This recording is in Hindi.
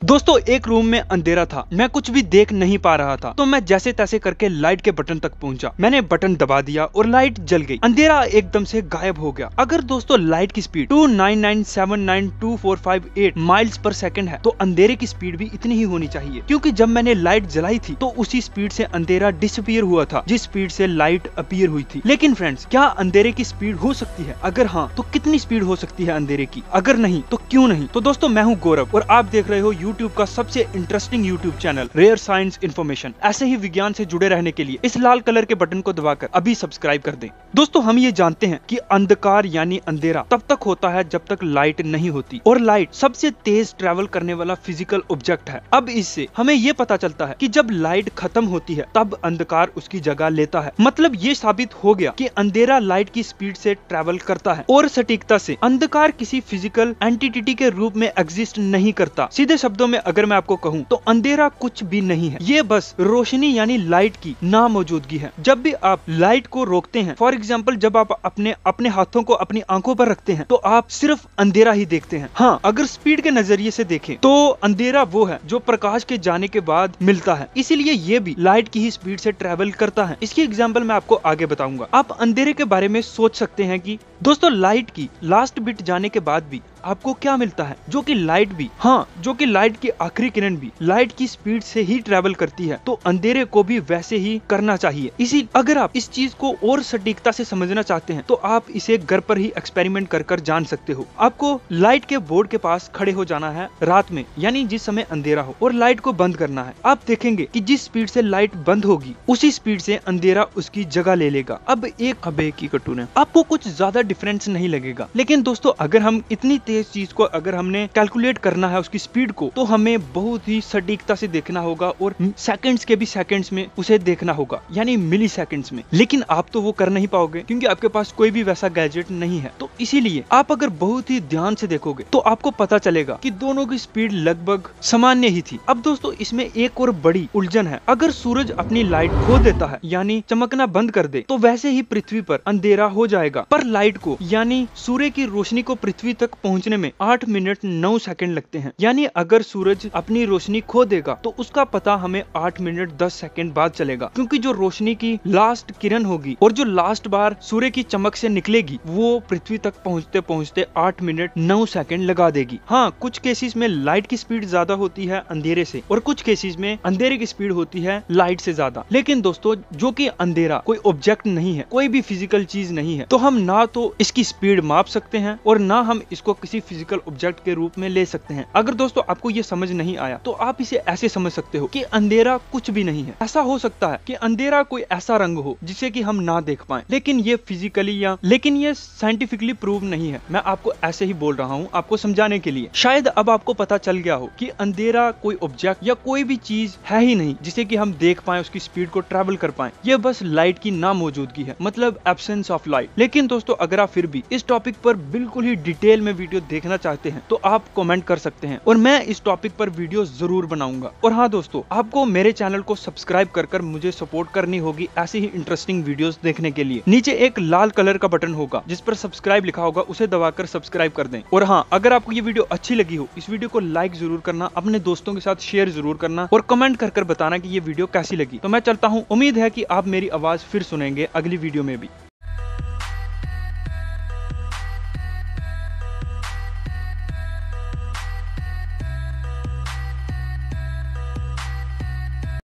दोस्तों एक रूम में अंधेरा था, मैं कुछ भी देख नहीं पा रहा था, तो मैं जैसे तैसे करके लाइट के बटन तक पहुंचा। मैंने बटन दबा दिया और लाइट जल गई। अंधेरा एकदम से गायब हो गया। अगर दोस्तों लाइट की स्पीड 299792458 माइल्स पर सेकंड है, तो अंधेरे की स्पीड भी इतनी ही होनी चाहिए, क्योंकि जब मैंने लाइट जलाई थी तो उसी स्पीड से अंधेरा डिसअपीयर हुआ था जिस स्पीड से लाइट अपीयर हुई थी। लेकिन फ्रेंड्स, क्या अंधेरे की स्पीड हो सकती है? अगर हाँ, तो कितनी स्पीड हो सकती है अंधेरे की? अगर नहीं, तो क्यों नहीं? तो दोस्तों मैं हूँ गौरव और आप देख रहे हो यूट्यूब का सबसे interesting YouTube channel rare science information. ऐसे ही विज्ञान से जुड़े रहने के लिए इस लाल कलर के बटन को दबाकर अभी सब्सक्राइब कर दें। दोस्तों हम ये जानते हैं कि अंधकार यानी अंधेरा तब तक होता है जब तक लाइट नहीं होती, और लाइट सबसे तेज ट्रेवल करने वाला फिजिकल ऑब्जेक्ट है। अब इससे हमें ये पता चलता है कि जब लाइट खत्म होती है तब अंधकार उसकी जगह लेता है। मतलब ये साबित हो गया कि अंधेरा लाइट की स्पीड से ट्रेवल करता है, और सटीकता से अंधकार किसी फिजिकल एंटिटी के रूप में एग्जिस्ट नहीं करता। सीधे शब्दों में अगर मैं आपको कहूँ तो अंधेरा कुछ भी नहीं है, ये बस रोशनी यानी लाइट की नामौजूदगी है। जब भी आप लाइट को रोकते हैं, फॉर एग्जाम्पल जब आप अपने हाथों को अपनी आंखों पर रखते हैं, तो आप सिर्फ अंधेरा ही देखते हैं। हाँ, अगर स्पीड के नजरिए से देखें तो अंधेरा वो है जो प्रकाश के जाने के बाद मिलता है, इसीलिए ये भी लाइट की ही स्पीड से ट्रेवल करता है। इसकी एग्जाम्पल मैं आपको आगे बताऊंगा। आप अंधेरे के बारे में सोच सकते हैं कि दोस्तों लाइट की लास्ट बिट जाने के बाद भी आपको क्या मिलता है, जो कि लाइट की आखिरी किरण भी लाइट की स्पीड से ही ट्रेवल करती है, तो अंधेरे को भी वैसे ही करना चाहिए। अगर आप इस चीज को और सटीकता से समझना चाहते हैं तो आप इसे घर पर ही एक्सपेरिमेंट कर जान सकते हो। आपको लाइट के बोर्ड के पास खड़े हो जाना है रात में, यानी जिस समय अंधेरा हो, और लाइट को बंद करना है। आप देखेंगे कि जिस स्पीड से लाइट बंद होगी उसी स्पीड से अंधेरा उसकी जगह ले लेगा। अब एक की कटून है, आपको कुछ ज्यादा डिफरेंस नहीं लगेगा। लेकिन दोस्तों अगर हम इतनी तेज चीज को अगर हमने कैलकुलेट करना है उसकी स्पीड को, तो हमें बहुत ही सटीकता से देखना होगा और सेकंड्स के भी सेकंड्स में उसे देखना होगा, यानी मिली सेकंड्स में। लेकिन आप तो वो कर नहीं पाओगे क्योंकि आपके पास कोई भी वैसा गैजेट नहीं है। तो इसीलिए आप अगर बहुत ही ध्यान से देखोगे तो आपको पता चलेगा कि दोनों की स्पीड लगभग सामान्य ही थी। अब दोस्तों इसमें एक और बड़ी उलझन है। अगर सूरज अपनी लाइट खो देता है, यानी चमकना बंद कर दे, तो वैसे ही पृथ्वी पर अंधेरा हो जाएगा। पर लाइट को यानी सूर्य की रोशनी को पृथ्वी तक पहुंचने में 8 मिनट 9 सेकंड लगते हैं। यानी अगर सूरज अपनी रोशनी खो देगा तो उसका पता हमें 8 मिनट 10 सेकंड बाद चलेगा, क्योंकि जो रोशनी की लास्ट किरण होगी और जो लास्ट बार सूर्य की चमक से निकलेगी वो पृथ्वी तक पहुंचते पहुंचते 8 मिनट 9 सेकंड लगा देगी। हाँ, कुछ केसेस में लाइट की स्पीड ज्यादा होती है अंधेरे से, और कुछ केसेस में अंधेरे की स्पीड होती है लाइट से ज्यादा। लेकिन दोस्तों जो कि अंधेरा कोई ऑब्जेक्ट नहीं है, कोई भी फिजिकल चीज नहीं है, तो हम ना तो इसकी स्पीड माप सकते हैं और ना हम इसको किसी फिजिकल ऑब्जेक्ट के रूप में ले सकते हैं। अगर दोस्तों आपको ये समझ नहीं आया तो आप इसे ऐसे समझ सकते हो कि अंधेरा कुछ भी नहीं है। ऐसा हो सकता है कि अंधेरा कोई ऐसा रंग हो जिसे कि हम ना देख पाएं, लेकिन ये साइंटिफिकली प्रूव नहीं है। मैं आपको ऐसे ही बोल रहा हूँ आपको समझाने के लिए। शायद अब आपको पता चल गया हो कि अंधेरा कोई ऑब्जेक्ट या कोई भी चीज है ही नहीं जिसे कि हम देख पाए, उसकी स्पीड को ट्रेवल कर पाए। ये बस लाइट की नामौजूदगी है, मतलब एब्सेंस ऑफ लाइट। लेकिन दोस्तों अगर आप फिर भी इस टॉपिक पर बिल्कुल ही डिटेल में वीडियो देखना चाहते हैं तो आप कमेंट कर सकते हैं और मैं इस टॉपिक पर वीडियो जरूर बनाऊंगा। और हाँ दोस्तों, आपको मेरे चैनल को सब्सक्राइब कर मुझे सपोर्ट करनी होगी ऐसी ही इंटरेस्टिंग वीडियोस देखने के लिए। नीचे एक लाल कलर का बटन होगा जिस पर सब्सक्राइब लिखा होगा, उसे दबाकर सब्सक्राइब कर दें। और हाँ, अगर आपको ये वीडियो अच्छी लगी हो, इस वीडियो को लाइक जरूर करना, अपने दोस्तों के साथ शेयर जरूर करना और कमेंट कर बताना कि ये वीडियो कैसी लगी। तो मैं चलता हूँ, उम्मीद है कि आप मेरी आवाज फिर सुनेंगे अगली वीडियो में भी।